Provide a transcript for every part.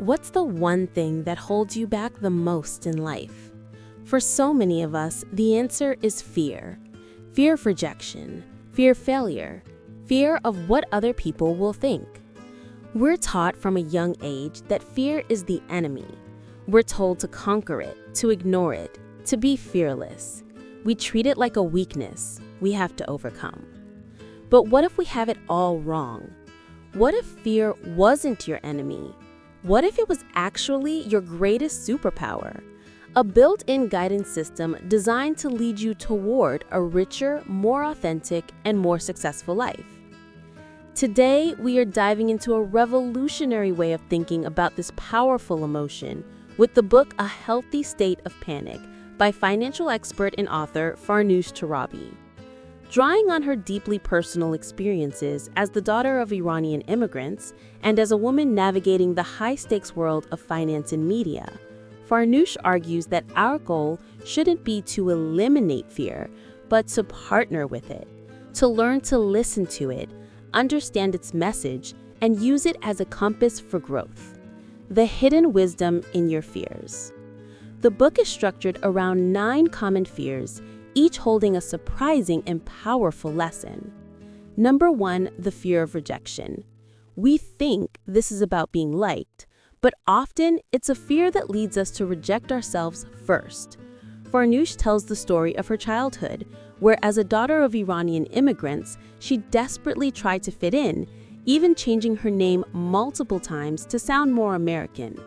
What's the one thing that holds you back the most in life? For so many of us, the answer is fear. Fear of rejection, fear of failure, fear of what other people will think. We're taught from a young age that fear is the enemy. We're told to conquer it, to ignore it, to be fearless. We treat it like a weakness we have to overcome. But what if we have it all wrong? What if fear wasn't your enemy? What if it was actually your greatest superpower? A built-in guidance system designed to lead you toward a richer, more authentic, and more successful life. Today, we are diving into a revolutionary way of thinking about this powerful emotion with the book A Healthy State of Panic by financial expert and author Farnoosh Torabi. Drawing on her deeply personal experiences as the daughter of Iranian immigrants and as a woman navigating the high-stakes world of finance and media, Farnoosh argues that our goal shouldn't be to eliminate fear, but to partner with it, to learn to listen to it, understand its message, and use it as a compass for growth. The hidden wisdom in your fears. The book is structured around 9 common fears, each holding a surprising and powerful lesson. Number 1, the fear of rejection. We think this is about being liked, but often it's a fear that leads us to reject ourselves first. Farnoosh tells the story of her childhood, where as a daughter of Iranian immigrants, she desperately tried to fit in, even changing her name multiple times to sound more American.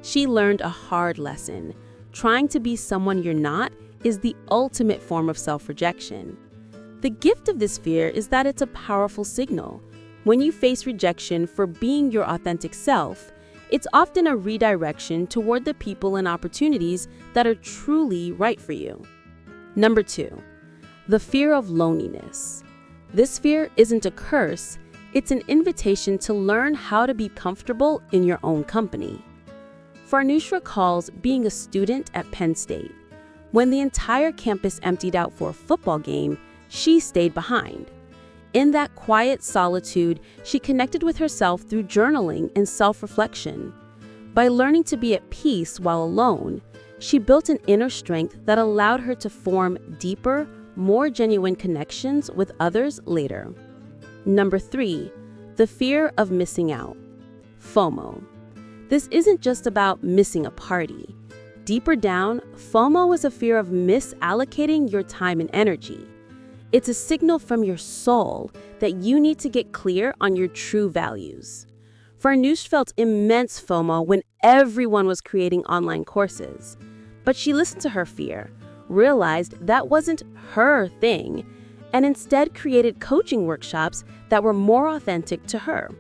She learned a hard lesson. Trying to be someone you're not is the ultimate form of self-rejection. The gift of this fear is that it's a powerful signal. When you face rejection for being your authentic self, it's often a redirection toward the people and opportunities that are truly right for you. Number 2, the fear of loneliness. This fear isn't a curse, it's an invitation to learn how to be comfortable in your own company. Farnoosh recalls being a student at Penn State. When the entire campus emptied out for a football game, she stayed behind. In that quiet solitude, she connected with herself through journaling and self-reflection. By learning to be at peace while alone, she built an inner strength that allowed her to form deeper, more genuine connections with others later. Number 3, the fear of missing out. FOMO. This isn't just about missing a party. Deeper down, FOMO is a fear of misallocating your time and energy. It's a signal from your soul that you need to get clear on your true values. Farnoosh felt immense FOMO when everyone was creating online courses. But she listened to her fear, realized that wasn't her thing, and instead created coaching workshops that were more authentic to her.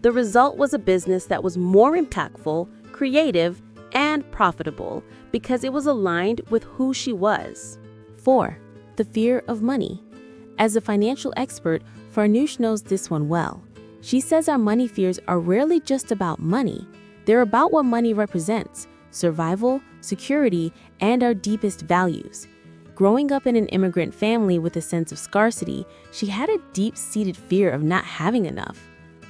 The result was a business that was more impactful, creative, and profitable because it was aligned with who she was. 4, the fear of money. As a financial expert, Farnoosh knows this one well. She says our money fears are rarely just about money. They're about what money represents: survival, security, and our deepest values. Growing up in an immigrant family with a sense of scarcity, she had a deep-seated fear of not having enough.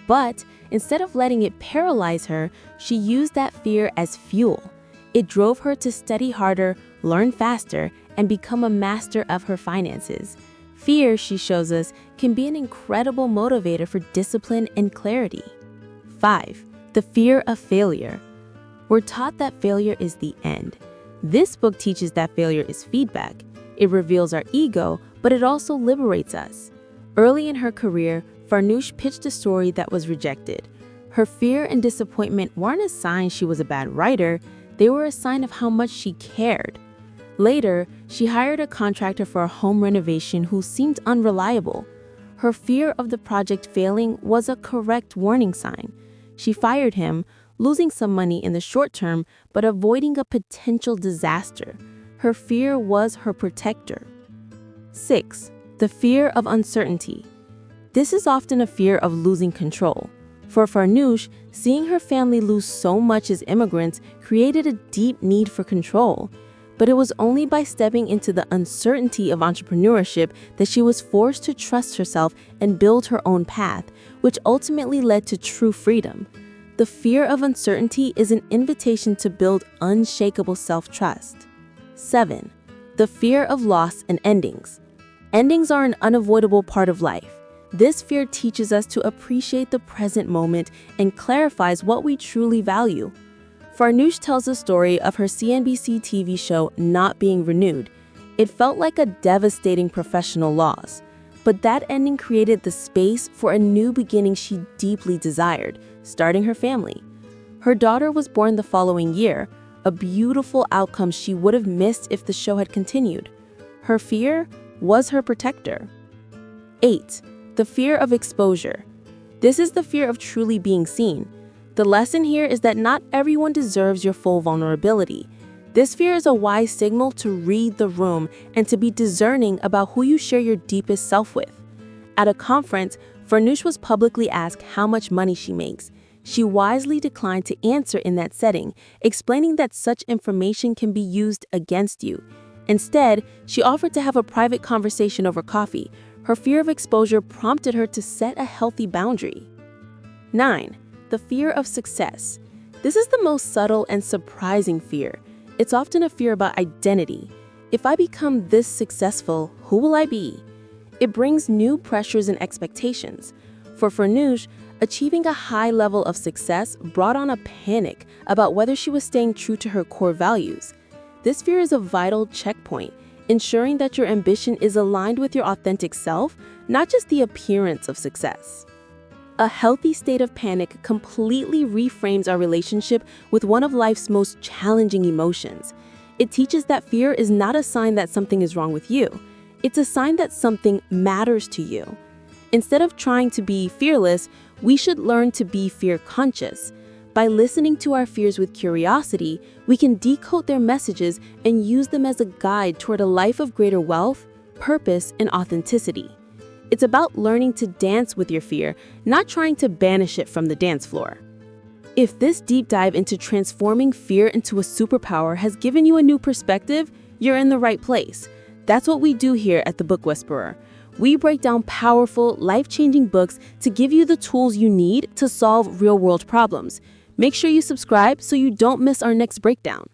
But instead of letting it paralyze her, she used that fear as fuel. It drove her to study harder, learn faster, and become a master of her finances. Fear, she shows us, can be an incredible motivator for discipline and clarity. 5, the fear of failure. We're taught that failure is the end. This book teaches that failure is feedback. It reveals our ego, but it also liberates us. Early in her career, Farnoosh pitched a story that was rejected. Her fear and disappointment weren't a sign she was a bad writer, they were a sign of how much she cared. Later, she hired a contractor for a home renovation who seemed unreliable. Her fear of the project failing was a correct warning sign. She fired him, losing some money in the short term, but avoiding a potential disaster. Her fear was her protector. 6, the fear of uncertainty. This is often a fear of losing control. For Farnoosh, seeing her family lose so much as immigrants created a deep need for control. But it was only by stepping into the uncertainty of entrepreneurship that she was forced to trust herself and build her own path, which ultimately led to true freedom. the fear of uncertainty is an invitation to build unshakable self-trust. 7. The fear of loss and endings. Endings are an unavoidable part of life. This fear teaches us to appreciate the present moment and clarifies what we truly value. Farnoosh tells the story of her CNBC TV show not being renewed. It felt like a devastating professional loss, but that ending created the space for a new beginning she deeply desired, starting her family. Her daughter was born the following year, a beautiful outcome she would have missed if the show had continued. Her fear was her protector. 8. The fear of exposure. This is the fear of truly being seen. The lesson here is that not everyone deserves your full vulnerability. This fear is a wise signal to read the room and to be discerning about who you share your deepest self with. At a conference, Farnoosh was publicly asked how much money she makes. She wisely declined to answer in that setting, explaining that such information can be used against you. Instead, she offered to have a private conversation over coffee. Her fear of exposure prompted her to set a healthy boundary. 9. The fear of success. This is the most subtle and surprising fear. It's often a fear about identity. If I become this successful, who will I be? It brings new pressures and expectations. For Farnoosh, achieving a high level of success brought on a panic about whether she was staying true to her core values. This fear is a vital checkpoint, ensuring that your ambition is aligned with your authentic self, not just the appearance of success. A healthy state of panic completely reframes our relationship with one of life's most challenging emotions. It teaches that fear is not a sign that something is wrong with you. It's a sign that something matters to you. Instead of trying to be fearless, we should learn to be fear-conscious. By listening to our fears with curiosity, we can decode their messages and use them as a guide toward a life of greater wealth, purpose, and authenticity. It's about learning to dance with your fear, not trying to banish it from the dance floor. If this deep dive into transforming fear into a superpower has given you a new perspective, you're in the right place. That's what we do here at The Book Whisperer. We break down powerful, life-changing books to give you the tools you need to solve real-world problems. Make sure you subscribe so you don't miss our next breakdown.